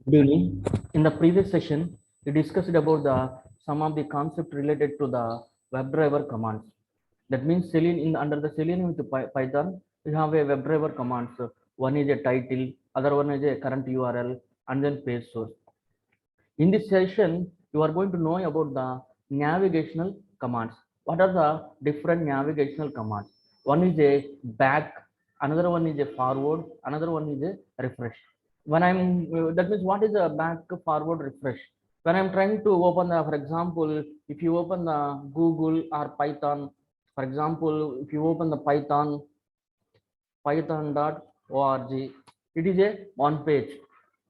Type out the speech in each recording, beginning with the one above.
Good evening. In the previous session, we discussed about the some of the concept related to the WebDriver commands. That means under the Selenium with Python, we have a WebDriver commands. One is a title, other one is a current URL, and then page source. In this session, you are going to know about the navigational commands. What are the different navigational commands? One is a back, another one is a forward, another one is a refresh. When I'm that means what is a back, forward, refresh? When I'm trying to open the, for example, if you open the Google or Python, for example, if you open the python.org, it is a one page.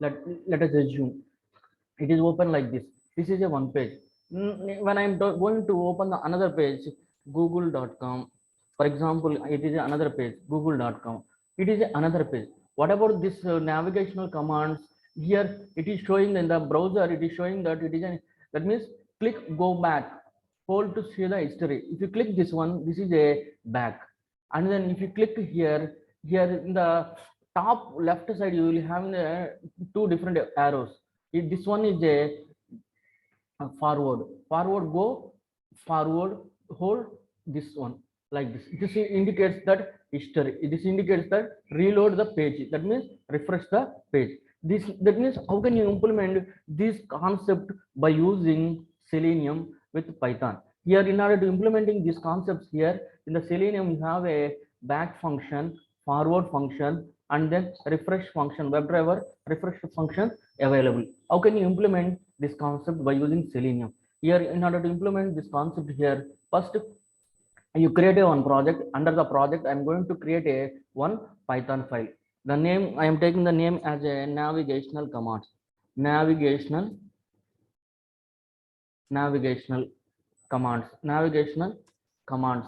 Let us assume it is open like this is a one page. When I'm going to open the another page, google.com, for example, it is another page, google.com, it is another page. What about this navigational commands? Here it is showing in the browser, it is showing that it is that means click go back, hold to see the history. If you click this one, this is a back. And then if you click here in the top left side, you will have two different arrows. This one is a forward go, forward hold, this one like this indicates that history. This indicates that reload the page, that means refresh the page. This that means how can you implement this concept by using Selenium with Python? Here, in order to implementing these concepts, here in the Selenium you have a back function, forward function, and then refresh function, WebDriver refresh function available. How can you implement this concept by using Selenium? Here, in order to implement this concept, here first you create a one project. Under the project, I'm going to create a one Python file. The name, I am taking the name as a navigational commands, navigational navigational navigational commands.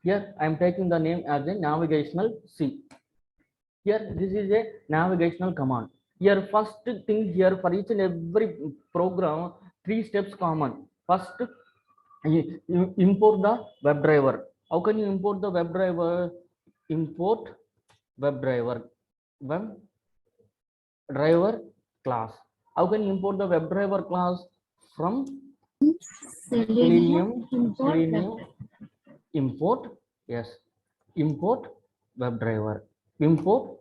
Here I am taking the name as a navigational C. Here this is a navigational command. Here first thing, here for each and every program, three steps common. First, you import the WebDriver. How can you import the WebDriver? Import WebDriver WebDriver class. How can you import the WebDriver class? From Selenium Selenium, import Selenium import, yes, import WebDriver, import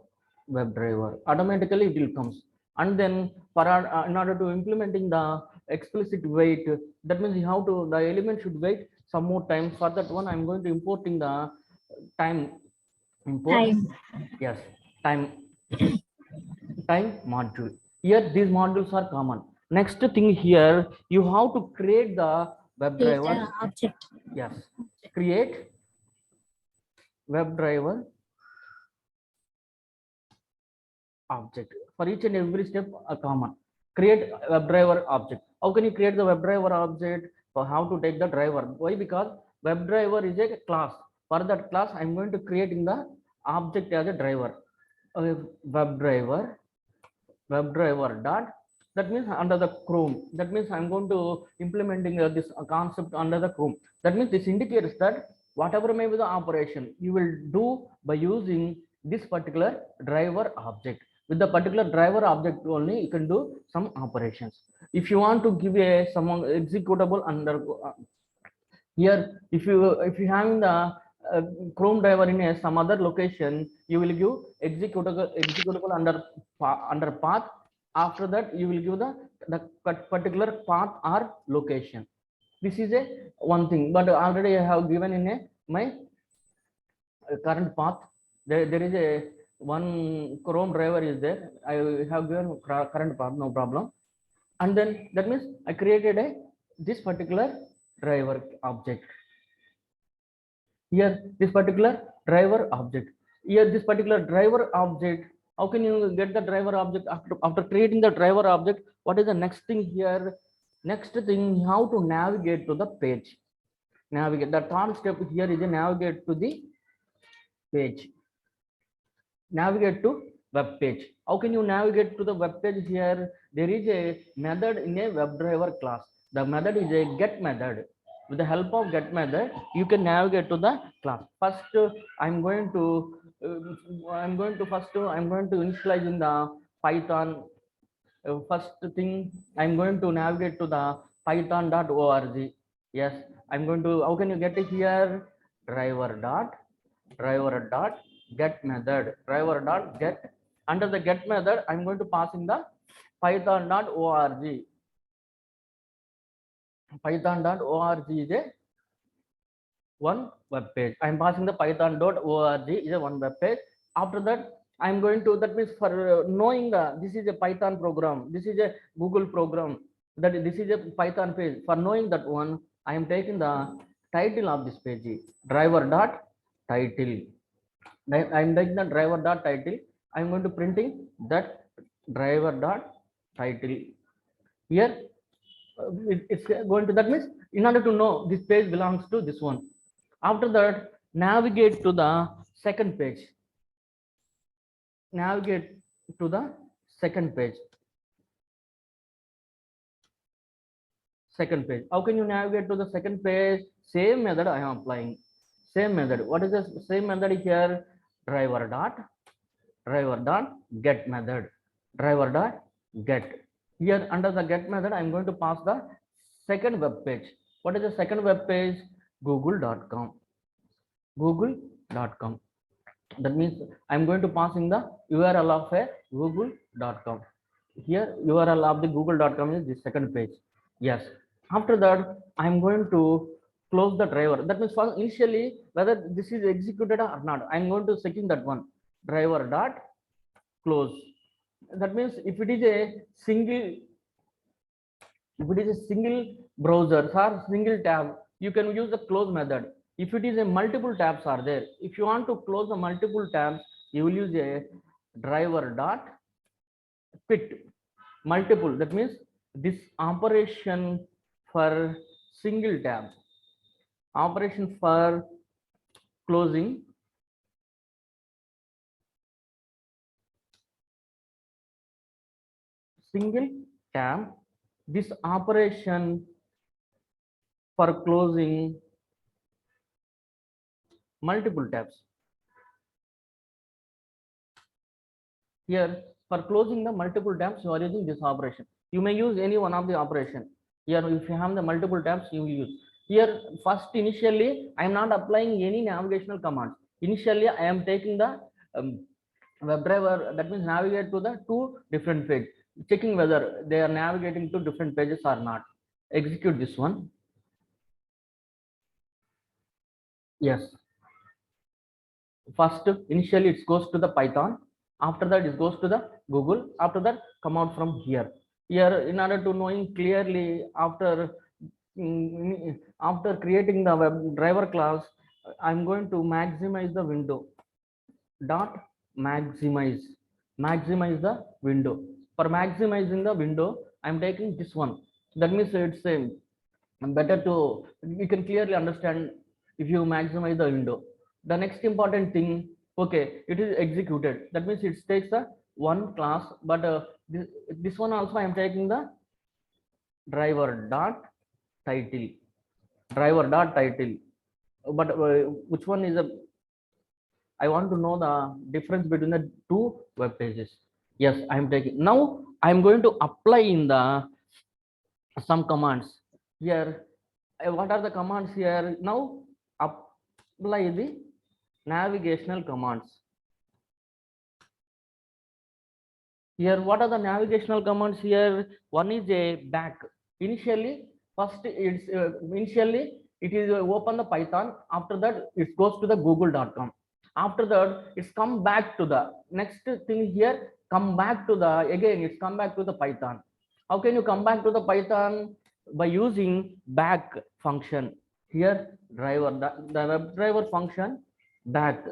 WebDriver, automatically it will comes. And then for in order to implementing the explicit wait, that means you have to, the element should wait some more time. For that one, I'm going to importing the time, import, time. yes, time time module. Here these modules are common. Next thing, here you have to create the WebDriver, Data object. yes, create WebDriver object. For each and every step, a common. Create WebDriver object. How can you create the WebDriver object? For how to take the driver? Why? Because WebDriver is a class. For that class, I'm going to create in the object as a driver. WebDriver, WebDriver dot. That means under the Chrome. That means I'm going to implementing this concept under the Chrome. That means this indicates that whatever may be the operation you will do by using this particular driver object. With the particular driver object only, you can do some operations. If you want to give a some executable under here, if you have the Chrome driver in some other location, you will give executable under path. After that, you will give the particular path or location. This is a one thing, but already I have given in my current path. There is a one Chrome driver is there. I have given current path, no problem. And then that means I created a this particular driver object. Here this particular driver object, here this particular driver object. How can you get the driver object? After creating the driver object, what is the next thing here? Next thing, how to navigate to the page. Navigate, the third step here is a navigate to the page, navigate to web page. How can you navigate to the web page? Here there is a method in a WebDriver class. The method is a get method. With the help of get method, you can navigate to the class. First, i'm going to I'm going to initialize in the Python First thing, I'm going to navigate to the python.org. Yes, I'm going to, how can you get it here? Driver dot get method, driver.get. Under the get method, I'm going to pass in the python.org. Python.org is a one web page. I'm passing the python.org is a one web page. After that, I'm going to, that means for knowing this is a Python program, this is a Google program, that this is a Python page. For knowing that one, I am taking the title of this page, driver.title. I'm taking the driver.title. I'm going to printing that driver.title. Here, it's going to, that means in order to know this page belongs to this one. After that, navigate to the second page. Navigate to the second page. Second page. How can you navigate to the second page? Same method I am applying. Same method. What is the same method here? Driver.get method. Driver.get. Here under the get method, I'm going to pass the second web page. What is the second web page? Google.com. Google.com. That means I'm going to pass in the URL of a google.com. Here URL of the google.com is the second page. Yes. After that, I'm going to close the driver. That means for initially whether this is executed or not, I'm going to checking that one. Driver.close. That means if it is a single browser or single tab, you can use the close method. If it is a multiple tabs are there, if you want to close the multiple tabs, you will use a driver.quit. Multiple, that means this operation for single tab, operation for closing single tab, this operation for closing multiple tabs. Here for closing the multiple tabs, you are using this operation. You may use any one of the operation. Here if you have the multiple tabs, you will use. Here first initially I am not applying any navigational commands. Initially I am taking the WebDriver, that means navigate to the two different pages, checking whether they are navigating to different pages or not. Execute this one. Yes. First initially it goes to the Python. After that it goes to the Google. After that come out from here. Here in order to knowing clearly, after creating the WebDriver class, I'm going to maximize the window. Dot maximize the window. For maximizing the window, I'm taking this one. That means it's better to, you can clearly understand if you maximize the window. The next important thing, okay, it is executed. That means it takes the one class, but this one also I am taking the driver.title. But which one is a, I want to know the difference between the two web pages. Yes, I am taking. Now I am going to apply in the some commands. Here, what are the commands here? Now apply the navigational commands. Here, what are the navigational commands here? One is a back. Initially, first it's initially it is open the Python. After that, it goes to the google.com. After that, it's come back to the next thing here. Come back to the, again it's come back to the Python. How can you come back to the Python? By using back function. Here driver, the WebDriver function back,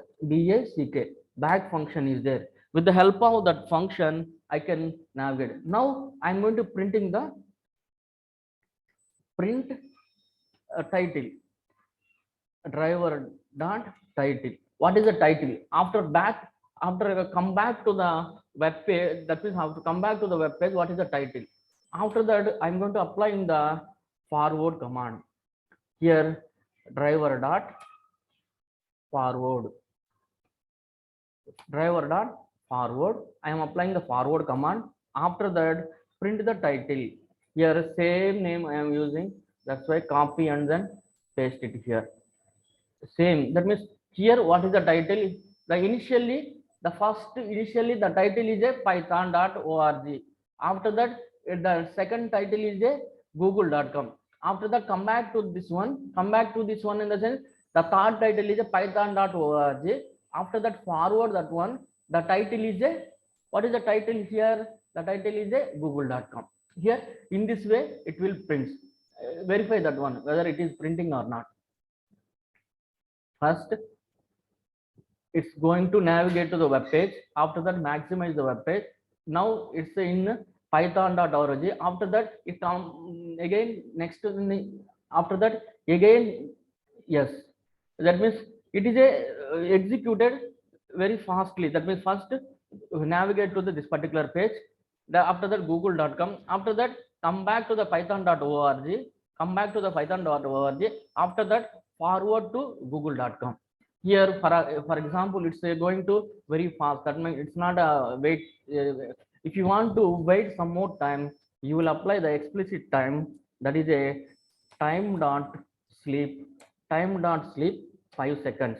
back function is there. With the help of that function, I can navigate. Now I'm going to printing the print title, driver.title. What is the title? After I come back to the web page, that means I have to come back to the web page. What is the title? After that, I'm going to apply in the forward command. Here driver.forward. I am applying the forward command. After that, print the title. Here, same name I am using. That's why copy and then paste it here. Same. That means here, what is the title? The initially the title is a python.org. After that, the second title is a google.com. After that, come back to this one. Come back to this one in the sense the third title is a python.org. After that, forward that one. The title is a, what is the title here? The title is a google.com. Here, in this way, it will print. Verify that one whether it is printing or not. First, it's going to navigate to the web page. After that, maximize the web page. Now it's in python.org. After that, it again next to the, after that again, yes, that means it is a executed very fastly. That means first navigate to this particular page. After that, google.com. After that, come back to the python.org. Come back to the python.org. After that, forward to google.com. Here, for example, it's going to very fast. That means it's not a wait. If you want to wait some more time, you will apply the explicit time. That is a time.sleep. Time.sleep 5 seconds.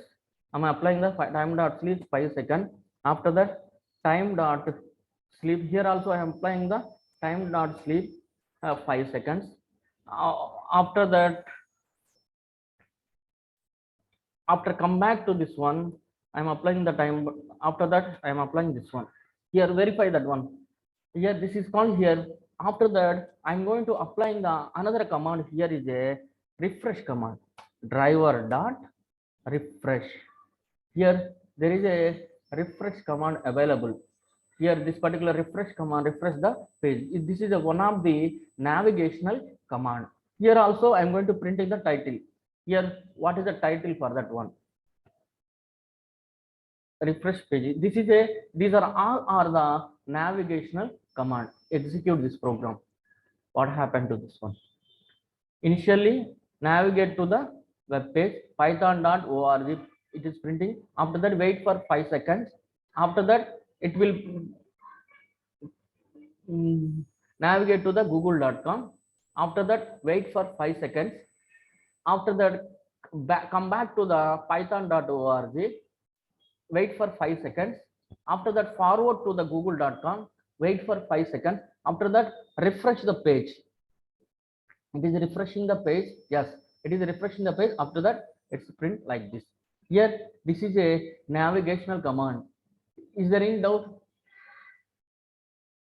I'm applying the time.sleep 5 seconds. After that, time.sleep. Here also I am applying the time.sleep 5 seconds. After that, after come back to this one, I'm applying the time. After that, I'm applying this one. Here, verify that one. Here, this is called here. After that, I'm going to apply the another command. Here is a refresh command. Driver dot refresh. Here, there is a refresh command available. Here, this particular refresh command refresh the page. This is one of the navigational command. Here also, I'm going to print in the title. Here, what is the title for that one? Refresh page. This is a, these are all are the navigational command. Execute this program. What happened to this one? Initially, navigate to the web page python.org. It is printing. After that, wait for 5 seconds. After that, it will navigate to the google.com. After that, wait for 5 seconds. After that, come back to the python.org. Wait for 5 seconds. After that, forward to the google.com. Wait for 5 seconds. After that, refresh the page. It is refreshing the page. Yes, it is refreshing the page. After that, it's print like this. Here, this is a navigational command. Is there any doubt?